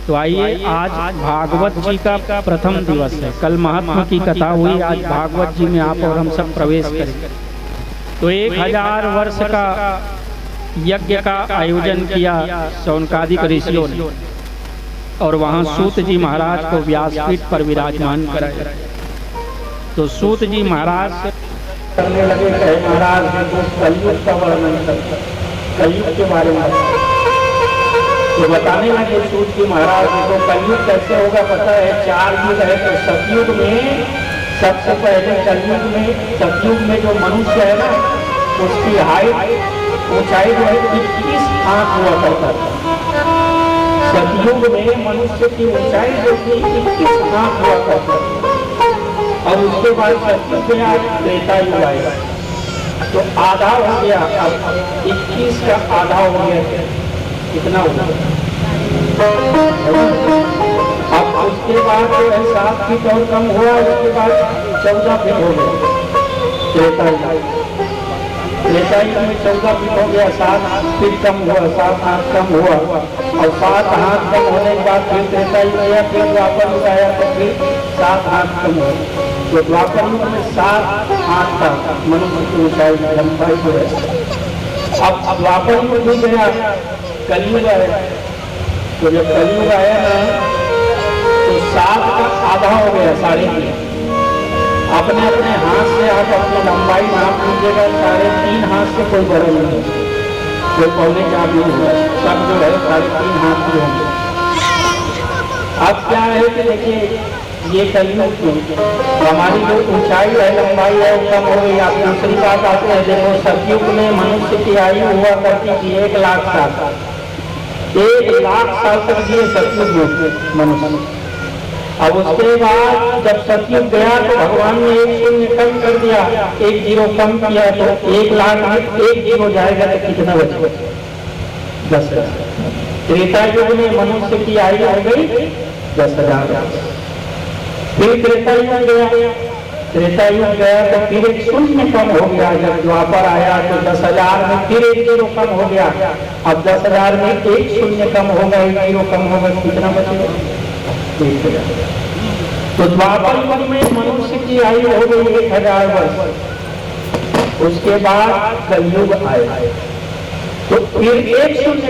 तो आइए, आज भागवत जी का प्रथम दिवस है। कल महात्मा की कथा हुई, आज भागवत जी में आप और हम सब प्रवेश करेंगे। तो 1000 वर्ष का यज्ञ का आयोजन किया शौनकादिक ऋषियों ने, और वहाँ सूत जी महाराज को व्यासपीठ पर विराजमान कराया। तो सूत जी महाराज करने लगे, कहे महाराज देखो कलयुग का वर्णन करते, कलयुग के बारे में तो बताने लगे। सूत जी महाराज देखो कलयुग कैसे होगा पता है, 4 युग है। तो सतयुग में सबसे पहले सतयुग में जो मनुष्य है ना, उसकी हाइट ऊंचाई जो है 21 हाथ हुआ करता था। सतयुग में मनुष्य की ऊंचाई जो थी 21 हाथ हुआ करता था। और उसके बाद सतयुग में आज त्रेता युग आएगा, तो आधा हो गया। अब 21 का आधा हो गया, कितना हुआ? अब उसके बाद जो है 7 फीट और कम हुआ, उसके बाद 14 फीट हो गया। त्रेता युग में 14 फीट हो गया, 7 फीट कम हुआ, 7 हाथ कम हुआ। और 7 हाथ कम होने के बाद फिर त्रेता युग आया, फिर द्वापर युग आया, तो फिर 7 हाथ कम हुआ। तो द्वापर युग में 7 हाथ का मनुष्य की ऊंचाई लंबाई जो है। अब द्वापर युग भी गया, कलयुग आया। तो जब कलयुग आया ना, तो 7 का आधा हो गया, 3.5। अपने अपने हाथ से आप अपनी लंबाई नाप लीजिएगा, 3.5 हाथ से कोई बड़ा नहीं है, कोई 4.5 नहीं हुआ, सब जो है 3.5 हाथ की होंगे। अब क्या है कि देखिए, ये कलयुग में हमारी जो ऊंचाई है, लंबाई है, वो कम हो गई। आप दूसरी बात आते हैं, देखो सतयुग में मनुष्य की आयु हुआ करती थी 1 लाख साल। 1 लाख साल तक जिए सतयुग में मनुष्य। अब उसके बाद जब सतयुग गया तो भगवान ने 1 शून्य कम कर दिया, 1 जीरो कम किया, तो 1 लाख में 1 जीरो जाएगा तो कितना बचेगा? 10,000। त्रेता युग में मनुष्य की आयु हो गई 10,000। फिर त्रेता युग गया, त्रेता युग गया तो फिर 1 शून्य कम हो गया। जब द्वापर आया तो 10,000 में फिर 1 जीरो कम हो गया। अब 10,000 में 1 शून्य कम होगा, 1 जीरो कम होगा, कितना बचेगा? 1,000। तो द्वापर युग में मनुष्य की आयु हो गई 1000 वर्ष। उसके बाद कलयुग आया, तो फिर 1 शून्य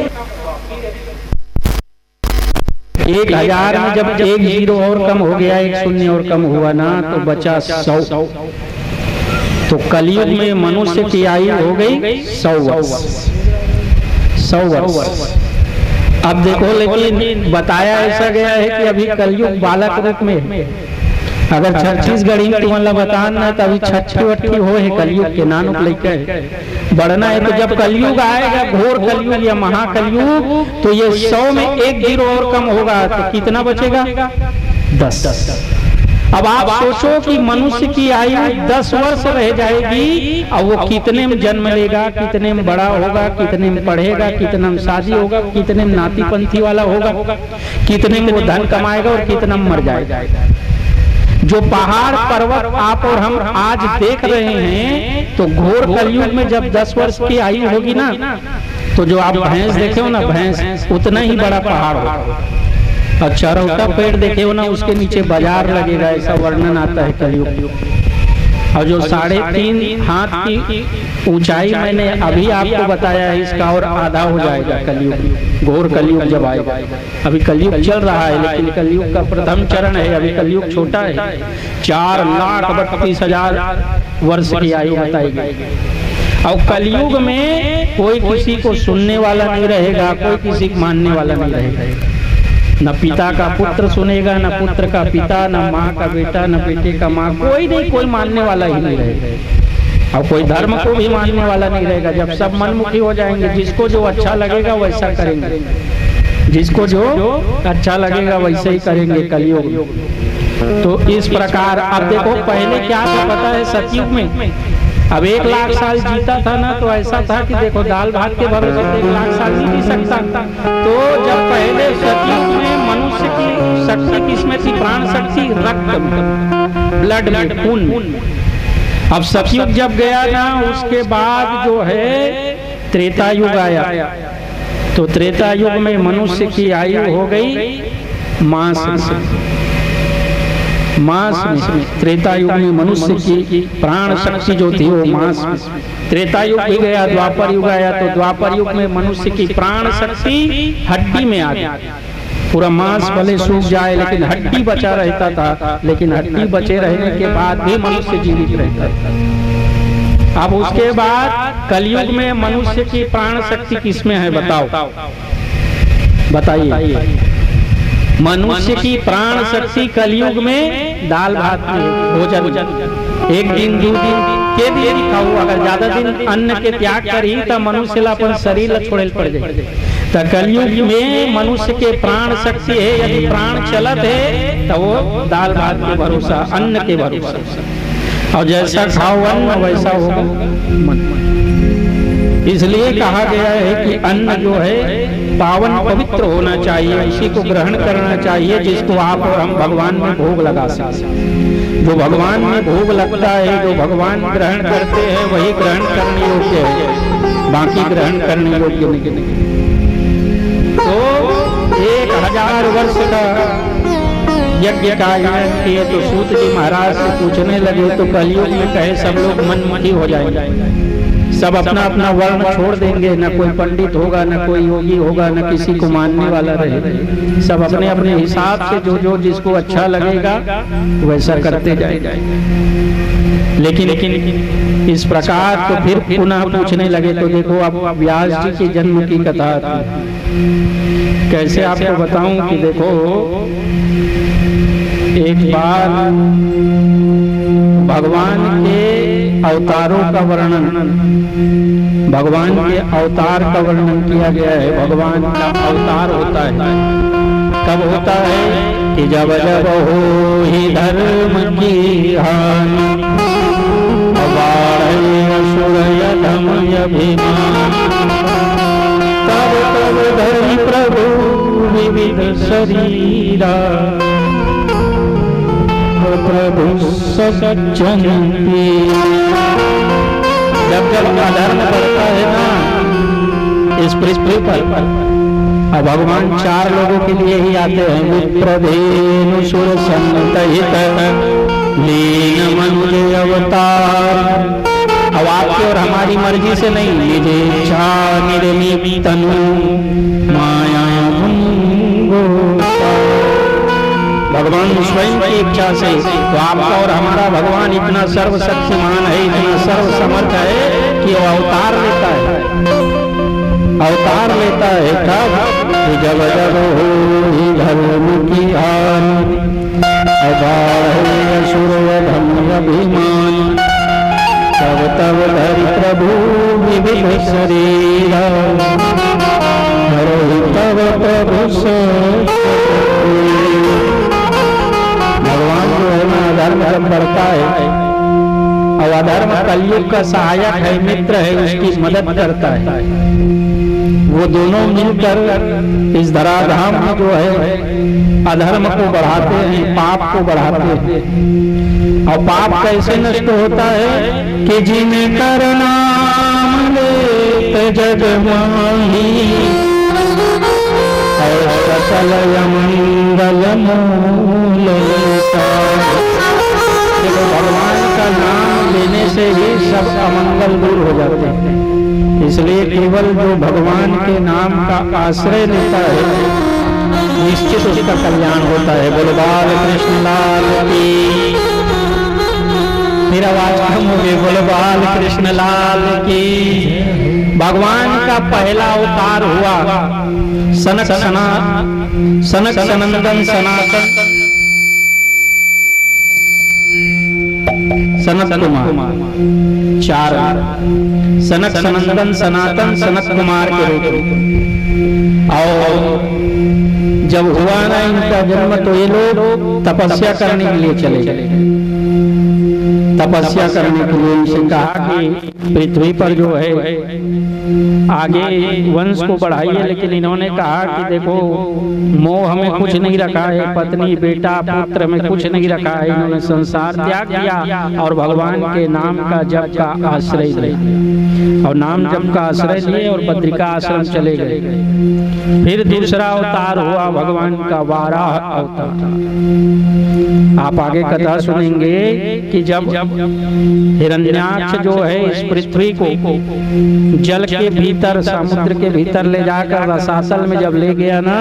1000 में जब 1 जीरो और कम हो गया, 1 शून्य और कम हुआ ना, तो बचा 100। तो कलयुग में मनुष्य की आयु हो गई 100 वर्ष। 100 वर्ष। अब देखो, लेकिन बताया ऐसा गया है कि अभी कलयुग बालक रूप में, अगर छत्तीसगढ़ी में तुम्हारा बतान ना, तभी 6-8 हो है कलयुग के नानुक लेकर बढ़ना है। तो जब कलयुग आएगा, घोर कलयुग या महाकलयुग, तो ये 100 में 1 जीरो और कम होगा, तो कितना बचेगा? 10। अब आप सोचो कि मनुष्य की आयु 10 वर्ष रह जाएगी, और वो कितने में जन्म लेगा, कितने में बड़ा होगा, कितने में पढ़ेगा, कितने में शादी होगा, कितने में नाती पंथी वाला होगा, कितने में वो धन कमाएगा, और कितना में मर जाएगा। जो पहाड़ पर्वत आप और हम आज देख रहे हैं, तो घोर कलयुग में जब 10 वर्ष की आयु होगी ना, तो जो आप भैंस देखे हो ना, भैंस उतना ही बड़ा पहाड़ होगा। और चरौटा पेड़ देखे हो ना, उसके नीचे बाजार लगेगा, ऐसा वर्णन आता है कलयुग। और जो 3.5 हाथ की ऊंचाई मैंने अभी आपको बताया है, इसका और आधा हो जाएगा कलयुग, घोर कलयुग जब आएगा। अभी कलयुग चल रहा है, लेकिन कलयुग का प्रथम चरण है, अभी कलयुग छोटा है। 4,32,000 वर्ष की आयु बताई गई। और कलयुग में कोई किसी को सुनने वाला नहीं रहेगा, कोई किसी को मानने वाला नहीं रहेगा। न पिता का पुत्र सुनेगा, न पुत्र का पिता, न माँ का बेटा, न बेटे का माँ, कोई नहीं, कोई मानने वाला ही नहीं रहेगा। और कोई धर्म को भी मानने वाला नहीं रहेगा। जब सब मनमुखी हो जाएंगे, जिसको जो अच्छा लगेगा वैसा करेंगे, जिसको जो अच्छा लगेगा वैसे ही करेंगे कलयुग। तो इस प्रकार अब देखो, पहले क्या था पता है, सतयुग में अब 1 लाख साल जीता था ना, तो ऐसा था कि देखो दाल भात के भरोसे 1 लाख साल जी नहीं सकता। तो जब पहले सतयुग में मनुष्य की शक्ति किसमें थी? प्राण शक्ति, रक्त में, ब्लड में, खून में। अब सतयुग जब गया ना, उसके बाद जो है त्रेता युग आया। तो त्रेता युग में मनुष्य की आयु हो गई मास में। त्रेता युग में मनुष्य की प्राण शक्ति जो थी वो मास में। त्रेता युग भी गया, द्वापर युग आया, तो द्वापर युग में मनुष्य की प्राण शक्ति हड्डी में आ गई। पूरा मांस भले सूख जाए लेकिन हड्डी बचा रहता था, लेकिन हड्डी बचे रहने के बाद भी मनुष्य जीवित रहता था। अब उसके बाद कलयुग में मनुष्य की प्राण शक्ति किसमें है बताओ, बताइए। मनुष्य की प्राण शक्ति कलयुग में दाल भात में, भोजन एक दिन 2 दिन के दिन खाऊ, अगर ज्यादा दिन अन्न के त्याग करी तो मनुष्य ला अपन शरीर छोड़े पड़ जाए। तो कलयुग में मनुष्य के प्राण शक्ति है, यदि प्राण चलत है तो वो दाल भात के भरोसा, अन्न के भरोसा, और जैसा खाओ अन्न वैसा होगा मन। इसलिए कहा गया है कि अन्न जो है पावन पवित्र होना चाहिए, इसी को ग्रहण करना चाहिए जिसको आप और हम भगवान में भोग लगा सकते। जो भगवान में भोग लगता है, जो भगवान ग्रहण करते हैं वही ग्रहण करने योग्य है, बाकी ग्रहण करने योग्य नहीं। तो 1000 वर्ष का यज्ञ का आयोजन किए तो सूत जी महाराज से पूछने लगे, तो कलयुग में कहे सब लोग मनमुखी हो जाएंगे, सब अपना अपना वर्ण छोड़ देंगे, न कोई पंडित होगा, न कोई योगी होगा, न किसी को मानने वाला रहेगा, सब अपने अपने हिसाब से जो जिसको अच्छा लगेगा वैसा करते जाएगा। लेकिन इस प्रकार तो फिर पुनः पूछने लगे, तो देखो अब व्यास जी के जन्म की कथा थी। कैसे आपको बताऊं कि देखो एक बार भगवान के अवतारों का वर्णन, भगवान के अवतार का वर्णन किया गया है। भगवान का अवतार होता है, कब होता है कि जब जब हो ही धर्म की हानि, असुर यधम अभिमान, तब तब धरि प्रभु विविध शरीरा, प्रभु सज्जन। जब जब अधर्म बढ़ता है ना इस पृथ्वी पर, अब भगवान 4 लोगों के लिए ही आते हैं, विप्रधेनु सुर संतहित लीन मनुज अवतार। अब आपकी और हमारी मर्जी से नहीं, निजे इच्छा निर्मी तनु माया भगवान स्वयं की इच्छा से। तो आपका और हमारा भगवान इतना सर्वशक्तिमान है, इतना सर्वसमर्थ है कि वो अवतार लेता है, अवतार लेता है। कब जब जब हो धर्म की हानि, असुर धर्म अभिमान, तब तब धरि प्रभु विविध शरीर, तब प्रभु भगवान जो है ना अधर्म जब बढ़ता है, और अधर्म कलयुग का सहायक है, मित्र है, उसकी मदद करता है। वो दोनों मिलकर इस धराधाम में जो है अधर्म को बढ़ाते हैं, पाप को बढ़ाते हैं। और पाप कैसे नष्ट होता है कि जिन्हें कर नाम लेते जग माही, सकल मंगल मूल। भगवान का नाम लेने से ही सब अमंगल दूर हो जाते हैं। इसलिए केवल जो भगवान के नाम का आश्रय लेता है निश्चित उसका कल्याण होता है। बोलो बाल कृष्ण लाल की। मेरा आवाज कम हो गई। बोलो बाल कृष्ण लाल की। भगवान का पहला अवतार हुआ सनक सनंदन सनातन सनत कुमार। 4 सनक सनंदन सनातन सनत कुमार के रूप में। और जब हुआ ना इनका जन्म तो ये लोग तपस्या करने के लिए चले गए। तपस्या करने के लिए इनसे कहा कि पृथ्वी पर जो है आगे वंश को बढ़ाइए, लेकिन इन्होंने कहा कि देखो मोह में कुछ नहीं रखा है, पत्नी बेटा पुत्र में कुछ नहीं रखा है। इन्होंने संसार त्याग किया और भगवान के नाम का जप का आश्रय लिया और नाम जप का आश्रय लिए और बद्रिका आश्रम चले गए। फिर दूसरा अवतार हुआ भगवान का वाराह अवतार। आप आगे कथा सुनेंगे कि जब हिरण्याक्ष जो है इस पृथ्वी को जल के भीतर समुद्र के भीतर ले जाकर रसातल में जब ले गया ना,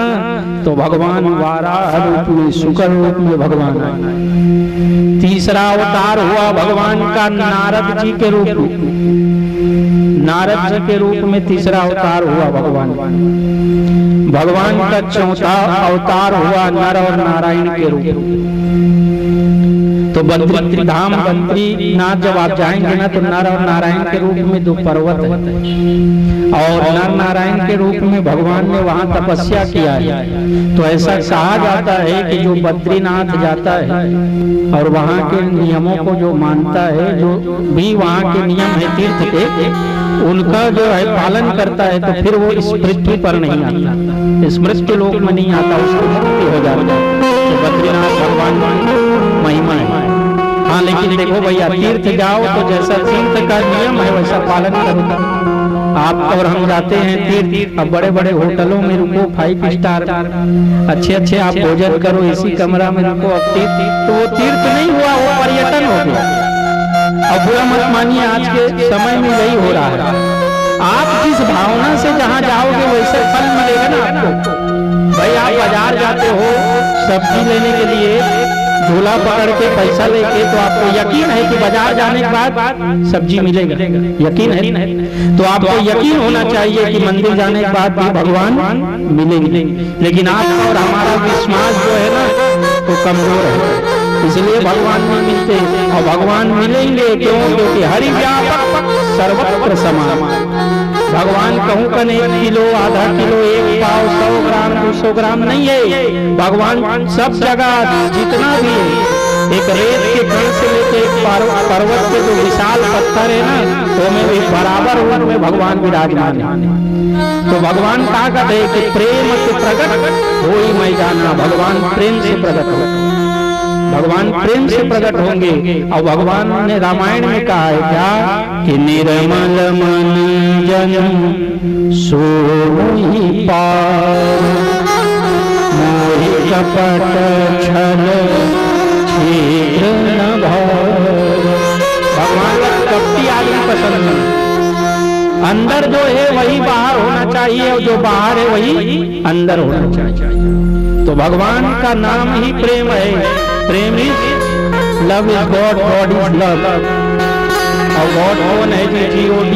तो भगवान वाराह रूप में शुक्र रूप में भगवान आए। तीसरा अवतार हुआ भगवान का नारद जी के रूप में, नारद जी के रूप में तीसरा अवतार हुआ भगवान। भगवान का चौथा अवतार हुआ नर और नारायण के रूप में। तो बद्री धाम बद्रीनाथ जब आप जाएंगे ना, तो नर और नारायण के रूप में दो पर्वत है और नर नारायण के रूप में भगवान ने वहां तपस्या किया है। तो ऐसा कहा जाता है कि जो बद्रीनाथ जाता है और वहां के नियमों को जो मानता है, जो भी वहां के नियम है तीर्थ के, उनका जो है पालन करता है, तो फिर वो इस पृथ्वी पर नहीं आता, इस मृत्यु लोक में नहीं आता, उसको मुक्ति हो जाता है। तो बद्रीनाथ भगवान महिमा है। हाँ, लेकिन देखो भैया, तीर्थ जाओ तो जैसा तीर्थ का नियम है वैसा पालन करो। आप और हम जाते हैं तीर्थ, अब बड़े बड़े होटलों में रुको, 5 स्टार अच्छे अच्छे आप भोजन करो, इसी कमरा में रुको, अब तीर्थ, तो वो तीर्थ नहीं हुआ, वो पर्यटन हो गया। अब बुरा मत मानिए, आज के समय में यही हो रहा है। आप जिस भावना से जहाँ जाओगे वैसे फल मिलेगा ना आपको। भाई आप बाजार जाते हो सब्जी लेने के लिए, झोला पकड़ के पैसा लेके, तो आपको यकीन है कि बाजार जाने के बाद सब्जी मिलेगा, यकीन है। तो आपको यकीन होना चाहिए कि मंदिर जाने के बाद भी भगवान मिलेंगे, लेकिन आपका और हमारा विश्वास जो है ना वो कमजोर है, इसलिए भगवान नहीं मिलते। और भगवान मिलेंगे क्यों? क्योंकि हरि व्यापक सर्वत्र समान। भगवान कहूँ कन 1 किलो, आधा किलो, 1 पाव, 100 ग्राम, 200 ग्राम नहीं है। भगवान सब जगह जितना भी है, एक रेत के कण से लेकर एक पर्वत के जो विशाल पत्थर है ना, तो में भी बराबर रूप में भगवान विराजमान है। तो भगवान कहा कहते हैं कि प्रेम से प्रकट हो ही मैं जाना। भगवान प्रेम से प्रकट हो, भगवान प्रेम से प्रकट होंगे। और भगवान ने रामायण में कहा है क्या कि निर्मल मन जन सोई पार, मोहि कपट छल छेद न भाव। भगवान का कपटी आदमी पसंद नहीं, अंदर जो है वही बाहर होना चाहिए और जो बाहर है वही अंदर होना चाहिए। तो भगवान का नाम ही प्रेम है। Prem is love is God, God is love. और गॉड कौन है? जो GOD,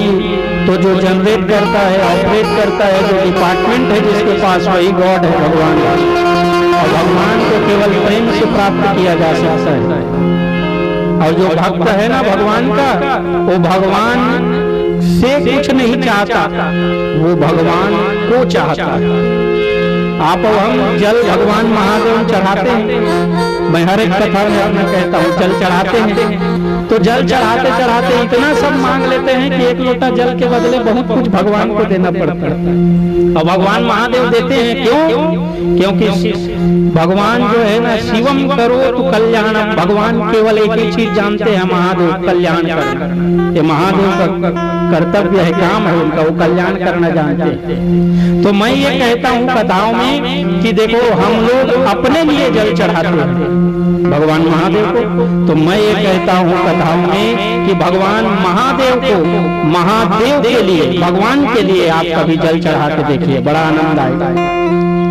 तो जो जनरेट करता है, ऑपरेट करता है, जो डिपार्टमेंट है जिसके पास, वही गॉड है, भगवान। और भगवान को केवल प्रेम से प्राप्त किया जा सकता है। और जो भक्त है ना भगवान का, वो भगवान से कुछ नहीं चाहता, वो भगवान को चाहता है। आप और हम जल भगवान महादेव चढ़ाते हैं। मैं हर एक कथा में अपना कहता हूँ, जल चढ़ाते हैं तो जल चढ़ाते चढ़ाते इतना सब मांग लेते हैं कि 1 लोटा जल के बदले बहुत कुछ भगवान को देना पड़ता है। और भगवान महादेव देते हैं क्यों? क्योंकि भगवान जो है ना, शिवम करो तो कल्याण। भगवान केवल एक ही चीज जानते हैं, महादेव कल्याण करना। ये महादेव का कर्तव्य है, काम है उनका, वो कल्याण करना जानते हैं। तो मैं ये कहता हूँ कथाओं में कि देखो हम लोग अपने लिए जल चढ़ाते हैं भगवान महादेव को, तो मैं ये कहता हूँ कथाओं में कि भगवान महादेव को, महादेव के लिए, भगवान के लिए आप कभी जल चढ़ा के देखिए, बड़ा आनंद आएगा।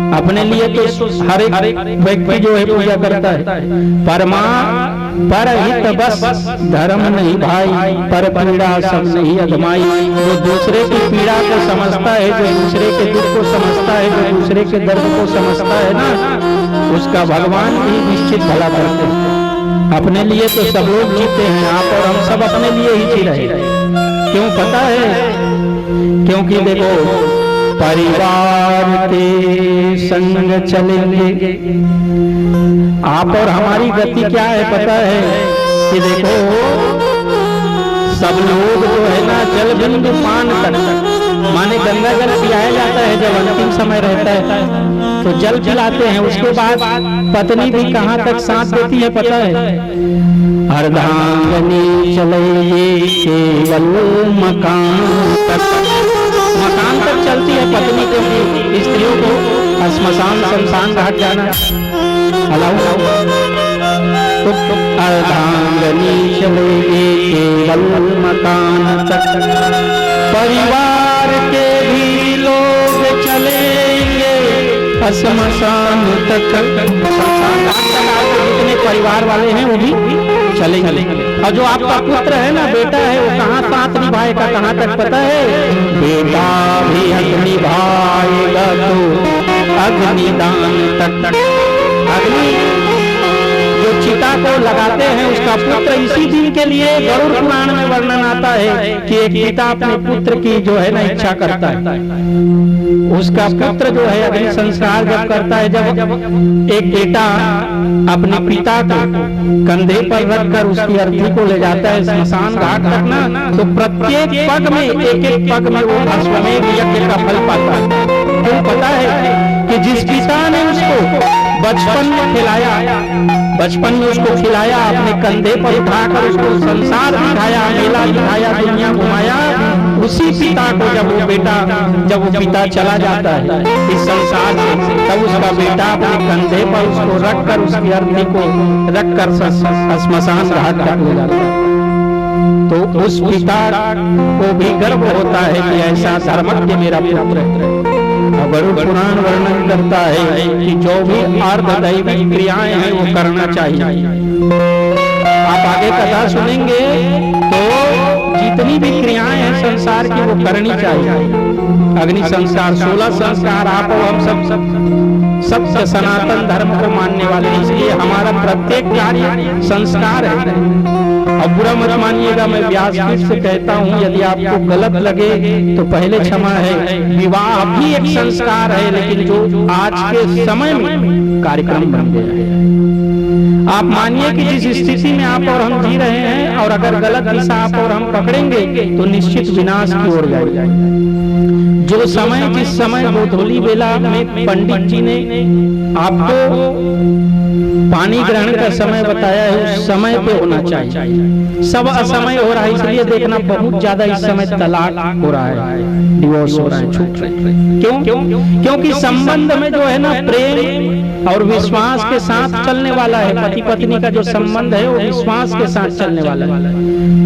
अपने लिए तो हर एक व्यक्ति जो है पूजा करता है, पर हित बस धर्म नहीं भाई, पर पीड़ा सब नहीं अधमाई। जो दूसरे की पीड़ा को समझता है, जो दूसरे के दुख को समझता है, जो दूसरे के दर्द को समझता है ना, उसका भगवान भी निश्चित भला करते हैं। अपने लिए तो सब लोग जीते हैं, आप और हम सब अपने लिए ही जी रहे। क्यों पता है? क्योंकि देखो परिवार के संग चलेंगे। आप और हमारी गति क्या है पता है कि देखो सब लोग जो है ना जल बिंदु पान कर, माने गंगा जल पिलाया जाता है जब अंतिम समय रहता है तो जल पिलाते हैं। उसके बाद पत्नी भी कहाँ तक साथ देती है पता है? अर्धांगनी चले केवल मकान तक चलती है पत्नी, क्योंकि स्त्रियों को श्मशान शमशान घाट जाना अलाउ। तो अर्धांगनी चले केवल मकान तक, परिवार के भी लोग चलेंगे श्मशान तक। जितने परिवार वाले हैं वो भी चलेंगे। और जो आपका पुत्र है ना, बेटा है, वो कहाँ साथ निभाएगा, कहाँ तक पता है? बेटा भी अग्नि निभाएगा तो अग्निदान तक। अग्नि जो चिता को लगाते हैं उसका पुत्र, इसी दिन के लिए गरुड़ पुराण में वर्णन आता है कि एक पिता अपने पुत्र की जो है ना इच्छा करता है, उसका पुत्र जो है अग्नि संस्कार जब करता है, जब एक बेटा अपने पिता को कंधे पर रखकर उसकी अर्थी को ले जाता है श्मशान घाट तक ना, तो प्रत्येक पग में एक पग में वो अश्वमेध यज्ञ का फल पाता है। क्यों पता है? कि जिस पिता ने उसको बचपन में खिलाया, बचपन में उसको खिलाया, अपने कंधे पर उठाकर उसको संसार दिखाया, मेला दिखाया, दुनिया घुमाया, उसी पिता को जब वो पिता चला जाता है इस संसार से, तब उसका बेटा अपने कंधे पर उसको रखकर उसकी अर्थी को रखकर श्मशान घाट तक ले जाता है। तो उस पिता को भी गर्व होता है कि ऐसा धर्मज्ञ मेरा पुत्र है। गरुड़ पुराण वर्णन करता है कि जो भी अर्धदैविक क्रियाएं हैं वो करना चाहिए। आप आगे कथा सुनेंगे तो जितनी भी क्रियाएं हैं संसार की वो करनी चाहिए। अग्नि संस्कार, 16 संस्कार आप और हम सब सनातन धर्म को मानने वाले, इसलिए हमारा प्रत्येक कार्य संस्कार है। अब बुरा मत मानिएगा, मैं व्यासपीठ से कहता हूँ, यदि आपको गलत लगे तो पहले क्षमा है। विवाह भी एक संस्कार है, लेकिन जो आज के समय में कार्यक्रम बन गया है। आप मानिए कि जिस स्थिति में आप और हम जी रहे हैं, और अगर गलत दिशा आप और हम पकड़ेंगे तो निश्चित विनाश की ओर जाएगा। जो समय, जिस समय गोधूली बेला में पंडित जी ने आपको पानी ग्रहण का समय बताया है, उस समय पे होना चाहिए। सब असमय हो रहा है, इसलिए देखना बहुत ज्यादा इस समय तलाक हो रहा है, डिवोर्स हो रहा है, छूट रहे। क्यों? क्योंकि संबंध में जो है ना प्रेम और विश्वास के साथ चलने वाला है। पति पत्नी का जो संबंध है वो विश्वास के साथ चलने वाला है।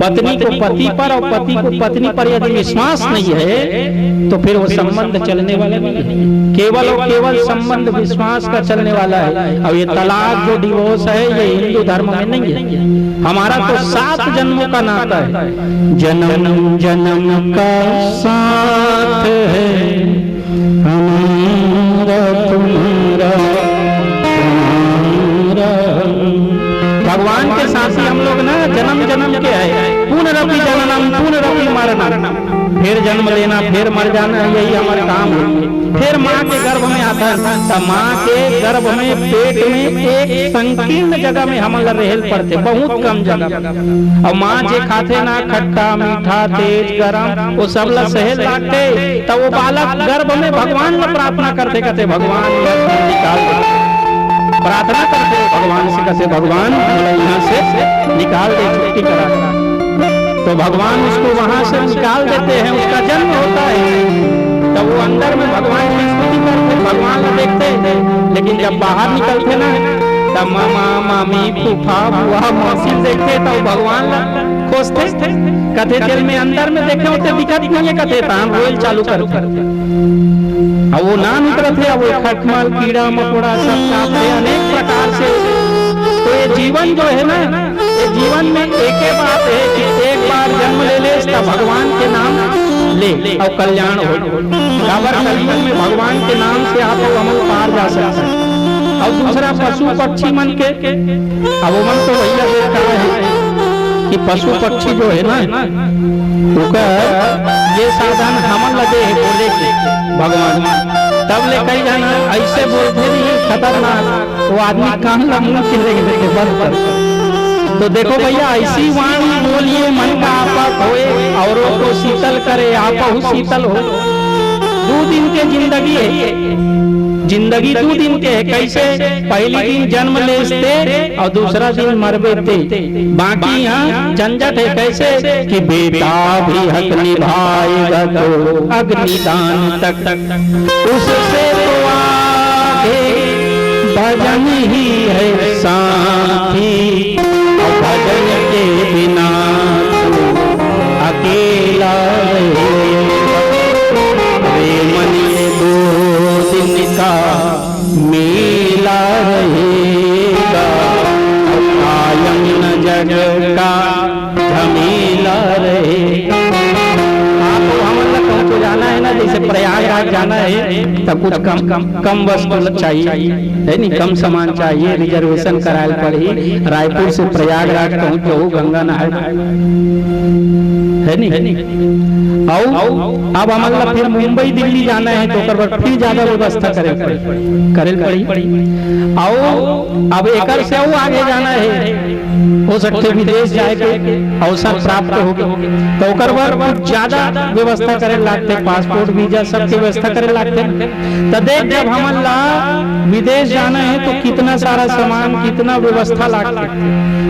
पत्नी को पति पर और पति को पत्नी पर यदि विश्वास नहीं है तो फिर वो संबंध चलने वाला नहीं है। केवल और केवल संबंध विश्वास का चलने वाला है। और ये तलाक जो डिवोर्स है ये हिंदू धर्म में नहीं है। हमारा तो 7 जन्मों का नाता है, जन्म जन्म का साथ है हमारा तुम्हारा। भगवान के साथ ही हम लोग ना जन्म जन्म के है, पुनरपि जननम पुनरपि मरणम, फिर जन्म लेना फिर मर जाना, यही हमारा काम है। फिर माँ के गर्भ में आता है, तो माँ के गर्भ में पेट में एक संकीर्ण जगह में हम रहेल पड़ते, बहुत कम जगह। और माँ जे खाते ना खट्टा मीठा तेज गरम वो सब ला सहेल लाटे, तो वो बालक गर्भ में भगवान ने प्रार्थना करते करते भगवान निकाल दे, प्रार्थना करते भगवान से कैसे भगवान यहाँ से निकाल दे, छुट्टी करा। तो भगवान उसको वहां से निकाल देते हैं, उसका जन्म होता है। तब वो अंदर में भगवान की स्तुति करते, भगवान को देखते। लेकिन जब बाहर निकलते ना तब मामा मामी फूफा बुआ मौसी देखते तो भगवान खोजते कथे दिल में अंदर में देखे होते दिखत नहीं है कथे तान रोयल चालू करते। अब वो ना निकलते, अब वो खटमल कीड़ा मकोड़ा सब काटते अनेक प्रकार से। तो ये जीवन जो है ना, ये जीवन में एक ही बात है कि एक बार जन्म ले ले तब भगवान के नाम ले और कल्याण हो। काबर कलयुग में भगवान के नाम से आप अमल पार जा सकते हैं। और दूसरा पशु पक्षी मन के, अब वो मन तो भैया देखता है कि पशु पक्षी जो है ना ये साधन हम लगे है बोले के भगवान, तब ले कई जाना ऐसे बोलते नहीं खतरनाक, वो आदमी कहाँ मुंह के देखे बंद कर तो देखो भैया, ऐसी वाणी बोलिए मन का आपत होए, औरों को शीतल करे आपहु शीतल हो। 2 दिन के जिंदगी है, जिंदगी 2 दिन के है। कैसे? पहली दिन जन्म लेते और दूसरा दिन मरबे ते। बाकी यहाँ झंझट है। कैसे? कि बेटा भी हक निभाएगा तो अग्निदान तक, उससे तो आगे भजन ही है साथी, और भजन के बिना अकेला रे मन ये 2 दिन का मेला रहेगा, कायम न जग का झमेला रहेगा। आपको हमला कहूँ तो जाना है ना, जैसे प्रयागराज जाना है तब कुछ कम वस्तु चाहिए है नहीं, कम सामान चाहिए, रिजर्वेशन कराए पड़ी। रायपुर से प्रयागराज पहुँचो गंगा नहाए है नहीं। अब हमारा फिर मुंबई दिल्ली जाना है तो फिर ज्यादा व्यवस्था करे पड़ी। अब एकर से आगे जाना है, हो सकते विदेश जाए के अवसर प्राप्त हो तो ओकर कुछ ज्यादा व्यवस्था करे लागते, पासपोर्ट वीजा सबके व्यवस्था करे लागते। तो देख, जब हमारा विदेश जाना है तो कितना सारा सामान, कितना व्यवस्था लागते।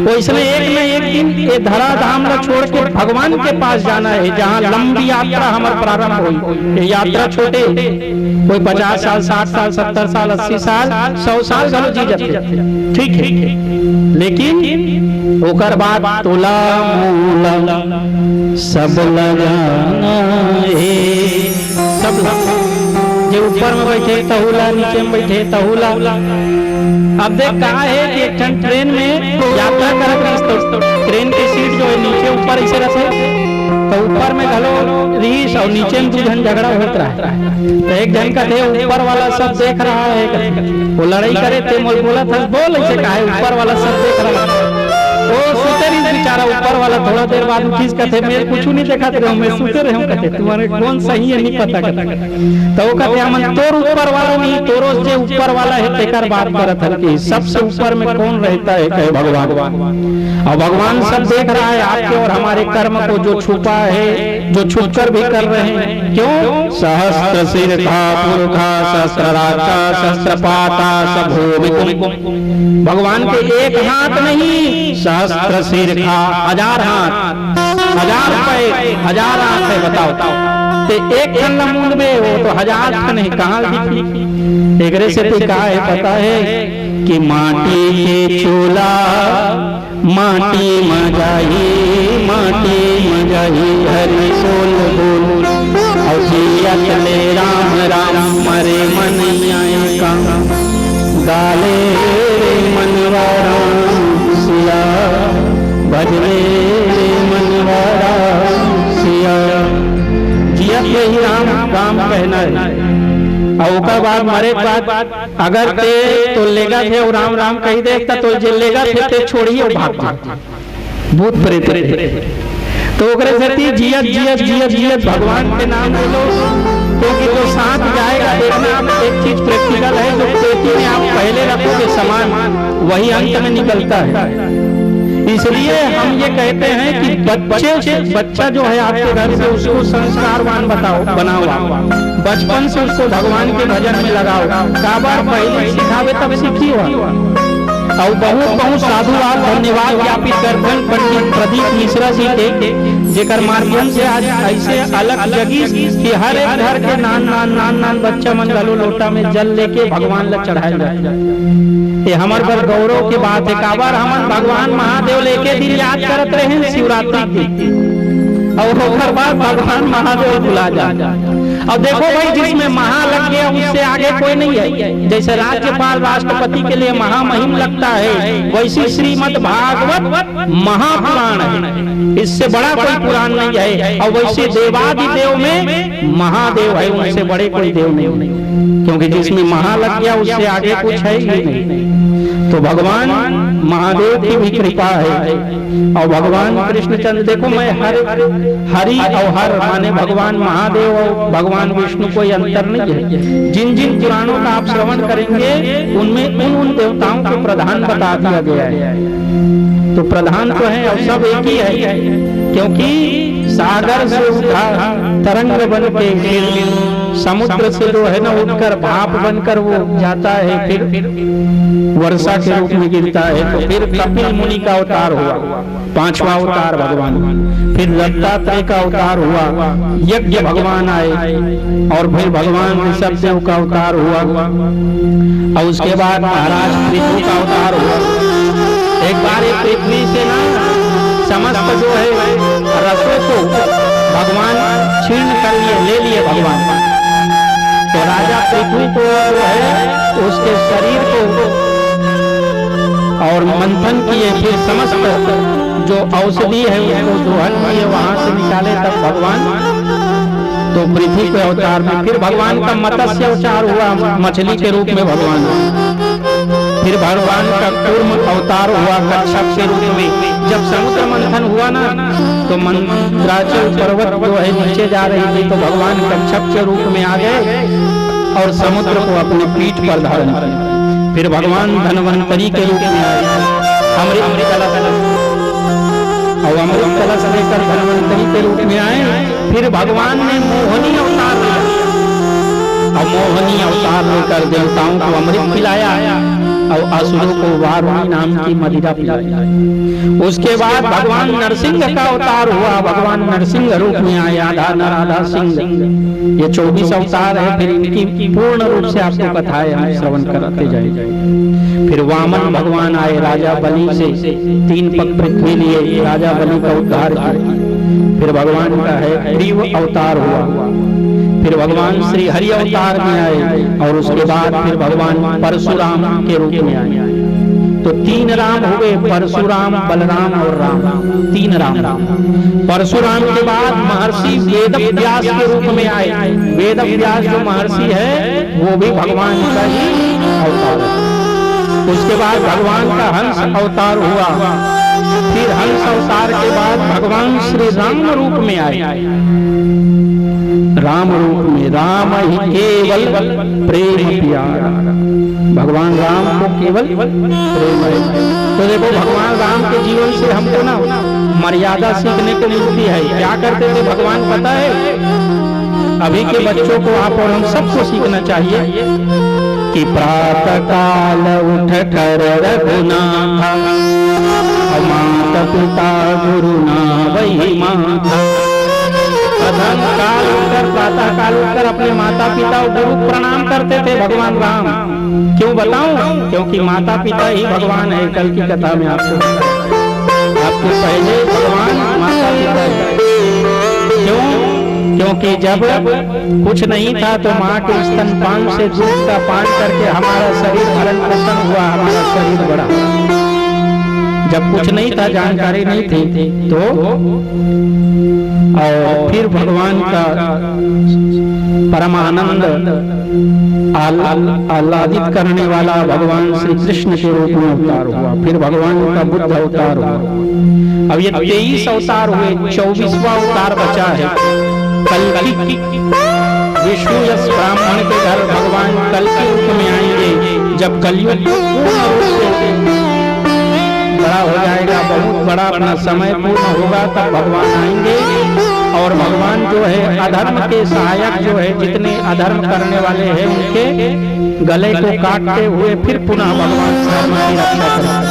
वैसे एक न एक दिन ये धरा धाम न छोड़ के भगवान के पास जाना है, जहाँ लंबी यात्रा हमारे प्रारंभ हुई। ये यात्रा छोटे, कोई 50 साल, 60 साल, 70 साल, 80 साल, 100 साल घलो जी जाते, ठीक है। लेकिन ओकर बाद तोला मोला सब लगाना है, सब जो ऊपर में बैठे तहुला, नीचे में बैठे तहुला। अब देख कहा है कि एक ट्रेन में यात्रा करत, ट्रेन की सीट जो है नीचे ऊपर ऐसे रखे, तो ऊपर में घलो रीस और नीचे में 2 जन झगड़ा होता है। तो एक जन का थे ऊपर वाला सब देख रहा है, वो लड़ाई करे थे, बोला था बोल ऐसे कहा है ऊपर वाला सब देख रहा है। वो सुते नहीं बेचारा ऊपर वाला, थोड़ा देर बाद किस कहते मैं कुछ नहीं देखा थे, मैं सुते रहे हूँ, कहते तुम्हारे कौन सही है नहीं पता कहते। तो वो कहते हम तोर ऊपर वाला नहीं, तोरो से ऊपर वाला है, तेकर बात करत है कि सबसे ऊपर में कौन रहता है, कहे भगवान। और भगवान सब देख रहा है आपके और हमारे कर्म को, जो छुपा है, जो छुप कर भी कर रहे हैं। क्यों? सहस्त्र सिर था पुरखा, सहस्त्र राजा, सहस्त्र पाता, सब भगवान के एक हाथ नहीं, सहस्त्र सिर का 1000 हाथ, 1000 पैर, 1000 हाथ है। बताओ ते एक खन मुंड में वो तो 1000 खन है, कहाँ दिखी? एकरे से तो कहा है पता है कि माटी के चूल्हा माटी मजाही, माटी मजाही हरि सोल बोल, और जियत ले राम राम मरे मन आए काम, गाले मनवारा सिया, भजले मनवारा सिया। जियत यही राम राम कहना है। और ओकर बाद मरे बाद अगर ते तो लेगा थे और राम राम कही देखता तो जे लेगा थे ते छोड़िए और भाग भूत प्रेत तो ओकरे से जियत जियत जियत जियत भगवान के नाम ले लो, क्योंकि जो साथ जाएगा देखना। आप एक चीज प्रैक्टिकल है, जो पेटी में आप पहले रखोगे सामान वही अंत में निकलता है। इसलिए हम ये कहते हैं कि बच्चा जो है आपके घर से उसको संस्कारवान बनाओ, बचपन से उसको भगवान के भजन में लगाओ। काबार पहले सिखावे तब सीखी हो। और बहुत साधुवाद धन्यवाद ज्ञापित करते पंडित प्रदीप मिश्रा जी के, जेकर माध्यम से आज ऐसे अलग जगी कि हर एक घर के नान बच्चा मन गलो लोटा में जल लेके भगवान ला चढ़ाए जाए। ये हमारे पर गौरव की बात है। काबार हम भगवान महादेव लेके दिन याद करते रहे शिवरात्रि की, और होकर बाद भगवान महादेव भुला जा। अब देखो भाई, जिसमें महा लग गया उससे आगे कोई नहीं है। जैसे राज्यपाल राष्ट्रपति के लिए महामहिम लगता है, वैसी श्रीमद् भागवत महापुराण है, इससे बड़ा कोई पुराण नहीं है। और वैसे देवादिदेव में महादेव है, उनसे बड़े कोई देव नहीं, क्योंकि जिसमें महा लग गया उससे आगे कुछ है ही नहीं। तो भगवान महादेव की भी कृपा है। और भगवान कृष्णचंद्र देखो, मैं हरि और हर माने भगवान महादेव और भगवान भगवान विष्णु कोई अंतर नहीं है। जिन जिन पुराणों का आप श्रवण करेंगे उनमें उन देवताओं को प्रधान बता दिया गया है। तो प्रधान तो है और सब एक ही है, क्योंकि सागर से उठा तरंग बन के समुद्र से जो है ना उठकर भाप बनकर वो जाता है, फिर वर्षा के रूप में गिरता है। तो फिर कपिल मुनि का अवतार हुआ, 5वां अवतार भगवान। फिर दत्तात्रेय का अवतार हुआ, यज्ञ भगवान आए, और फिर भगवान ऋषभ देव का अवतार हुआ, और उसके बाद महाराज पृथ्वी का अवतार हुआ। एक बार एक पृथ्वी से ना समस्त जो है रसों को भगवान छीन कर ले लिए भगवान। तो राजा पृथ्वी को जो है उसके शरीर को और मंथन किए, फिर समस्त जो औषधि है उसको दोहन किए, वहां से निकाले तब भगवान तो पृथ्वी के अवतार में। फिर भगवान का मत्स्य अवतार हुआ, मछली के रूप में भगवान। फिर भगवान का कूर्म अवतार हुआ कच्छप के रूप में। जब समुद्र मंथन हुआ ना तो मंदराचल पर्वत जो है नीचे जा रही थी, तो भगवान कच्छप के रूप में आ गए और समुद्र को अपने पीठ पर धारण किया। फिर भगवान धनवंतरी के रूप में आए, अमृत कलश और अमृत कलश लेकर धनवंतरी के रूप में आए। फिर भगवान ने मोहनी अवतार लिया और मोहनी अवतार लेकर देवताओं को अमृत पिलाया और असुरों को वारुणी नाम की मदिरा पिलाई। उसके बाद भगवान नरसिंह का अवतार हुआ, भगवान नरसिंह रूप में आए, आधा नर आधा सिंह। ये 24 अवतार है। फिर इनकी पूर्ण रूप से आपको कथाएं हम श्रवण करते जाएंगे। फिर वामन भगवान आए, राजा बलि से 3 पग पृथ्वी लिए, राजा बलि का उद्धार किया। फिर भगवान का है ग्रीव अवतार हुआ। फिर भगवान श्री हरि अवतार में आए और उसके बाद फिर भगवान परशुराम के रूप में आए। तो 3 राम हुए, परशुराम, बलराम और राम, 3 राम। परशुराम के बाद महर्षि वेद व्यास के रूप में आए। वेद व्यास जो महर्षि है वो भी भगवान का ही अवतार है। उसके बाद भगवान का हंस अवतार हुआ। फिर हंस अवतार के बाद भगवान श्री राम रूप में आए। राम रूप में, राम ही केवल प्रेम प्यारा। भगवान राम को केवल प्रेम है। तो देखो भगवान राम के जीवन से हमको ना मर्यादा सीखने को मिलती है। क्या करते थे भगवान पता है? अभी के बच्चों को आप और हम सबको सीखना चाहिए कि प्रातः काल उठ कर रघुनाथ, माता पिता गुरु ना वही माता। प्रथम काल उठकर, प्रातः काल उठकर अपने माता पिता और गुरु प्रणाम करते थे भगवान राम। क्यों बताऊं? क्योंकि माता पिता ही भगवान है। कल की कथा में आपको पहले भगवान माता पिता है। क्यों? क्योंकि जब कुछ नहीं था तो माँ के स्तनपान से दूध का पान करके हमारा शरीर भरण पोषण हुआ, हमारा शरीर बढ़ा। जब कुछ नहीं था, जानकारी नहीं थी, तो और फिर भगवान का परमानंद आह्लादित करने वाला भगवान श्री कृष्ण के रूप में अवतार हुआ। फिर भगवान का बुद्ध अवतार हुआ। अब ये 23 अवतार हुए, 24वां अवतार बचा है कल्कि। विष्णु यश ब्राह्मण के घर भगवान कल्कि रूप में आएंगे। जब कलयुग बड़ा हो जाएगा, बहुत बड़ा अपना समय पूर्ण होगा, तब भगवान आएंगे। और भगवान जो है अधर्म के सहायक जो है, जितने अधर्म करने वाले हैं उनके गले को काटते हुए फिर पुनः भगवान धर्म की रक्षा करेंगे।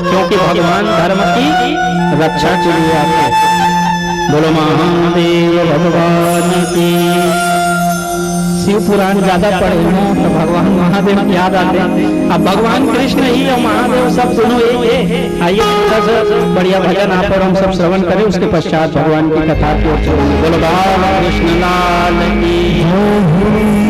क्योंकि भगवान धर्म की रक्षा के लिए आते हैं। बोलो महादेव भगवान की। शिव पुराण ज्यादा पढ़े ना तो भगवान महादेव याद आते हैं। अब भगवान कृष्ण ही और महादेव सब दोनों एक है। आइए बढ़िया भजन आप और हम सब श्रवण करें, उसके पश्चात भगवान की कथा की ओर चलेंगे। बोलो बाल कृष्ण लाल की।